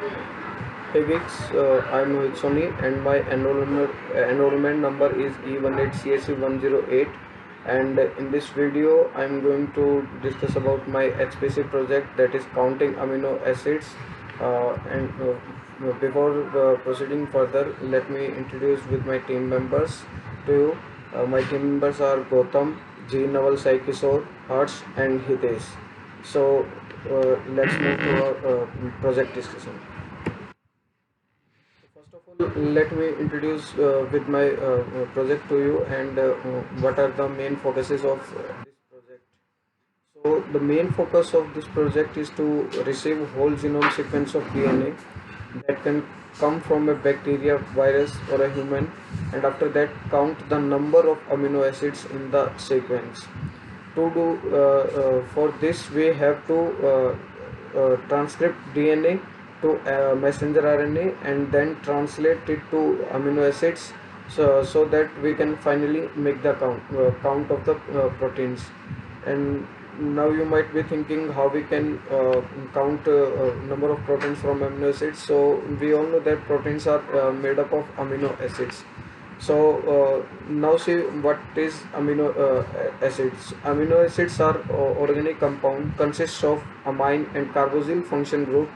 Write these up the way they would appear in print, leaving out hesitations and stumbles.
Hey geeks, I'm Mohit Soni and my enrollment number is E18CSC108, and in this video I'm going to discuss about my HPC project, that is counting amino acids. And before proceeding further, let me introduce with my team members to you. My team members are Gautam, G. Naval Sai Kishore, Harsh and Hitesh. So let's move to our project discussion. First of all, let me introduce with my project to you, and what are the main focuses of this project. So the main focus of this project is to receive whole genome sequence of DNA that can come from a bacteria, virus or a human, and after that count the number of amino acids in the sequence. To do for this, we have to transcript DNA to messenger RNA and then translate it to amino acids, so that we can finally make the count of the proteins. And now you might be thinking how we can count number of proteins from amino acids. So we all know that proteins are made up of amino acids. So now see what is amino acids. Amino acids are organic compound, consists of amine and carboxyl function group,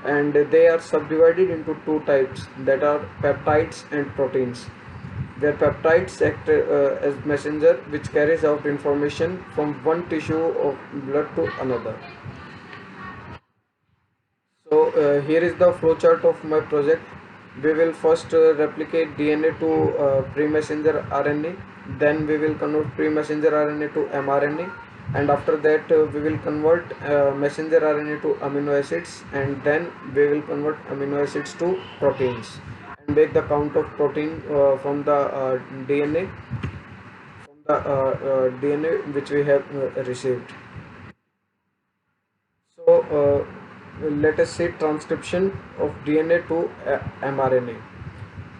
and they are subdivided into two types, that are peptides and proteins. Where peptides act as messenger which carries out information from one tissue of blood to another. So here is the flowchart of my project. We will first replicate DNA to pre-messenger RNA, then we will convert pre-messenger RNA to mRNA, and after that we will convert messenger RNA to amino acids, and then we will convert amino acids to proteins and make the count of protein from the DNA DNA which we have received. So let us say transcription of DNA to mRNA.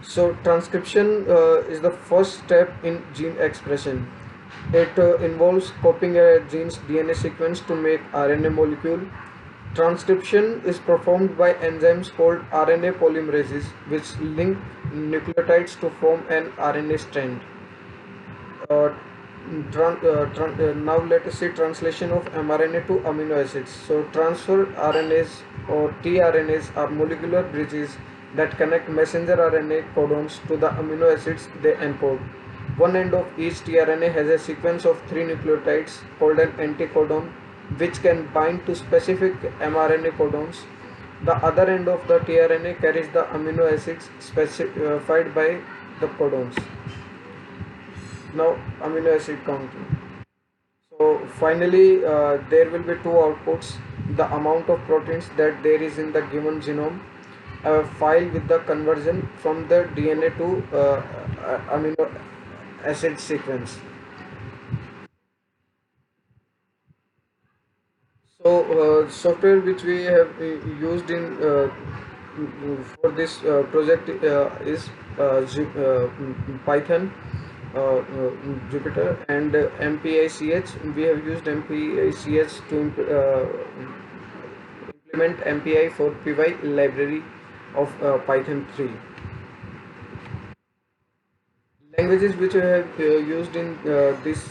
So transcription is the first step in gene expression. It involves copying a gene's DNA sequence to make RNA molecule. Transcription is performed by enzymes called RNA polymerases, which link nucleotides to form an RNA strand. Uh, Now let us see translation of mRNA to amino acids. So transfer RNAs or tRNAs are molecular bridges that connect messenger RNA codons to the amino acids they encode. One end of each tRNA has a sequence of three nucleotides called an anticodon, which can bind to specific mRNA codons. The other end of the tRNA carries the amino acids specified by the codons. Now amino acid counting. So finally there will be two outputs: the amount of proteins that there is in the given genome, a file with the conversion from the DNA to amino acid sequence. So software which we have used in for this project is Python, Jupyter, and MPICH. We have used MPICH to implement MPI for PY library of Python 3. Languages which I have used in this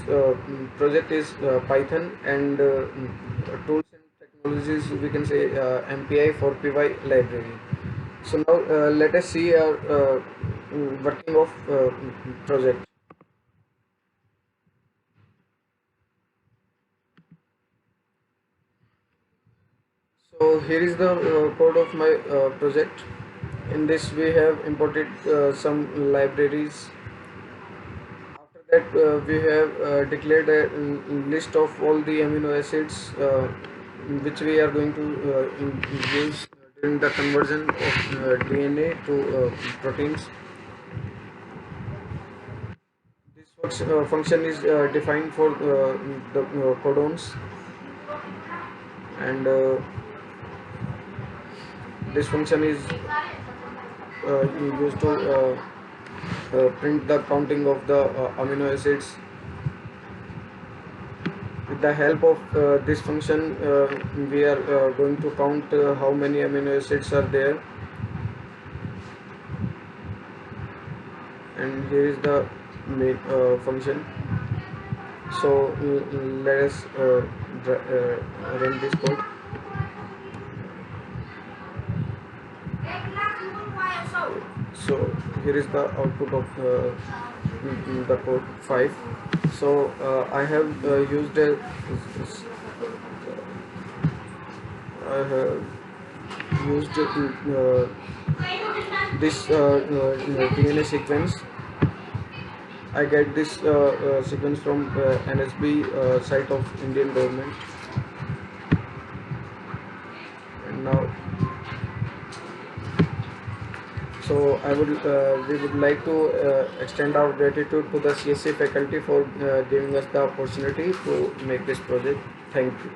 project is Python, and tools and technologies we can say MPI for PY library. So now let us see our working of project. So here is the code of my project. In this we have imported some libraries. After that we have declared a list of all the amino acids which we are going to use during the conversion of DNA to proteins. This function is defined for the codons, and this function is used to print the counting of the amino acids with with the help of this function, we are going to count how many amino acids are there, and here is the main function. So let us run this code. So here is the output of the code 5. So I have used a I have used this DNA sequence. I get this sequence from NSB site of Indian government, and now so we would like to extend our gratitude to the CSC faculty for giving us the opportunity to make this project. Thank you.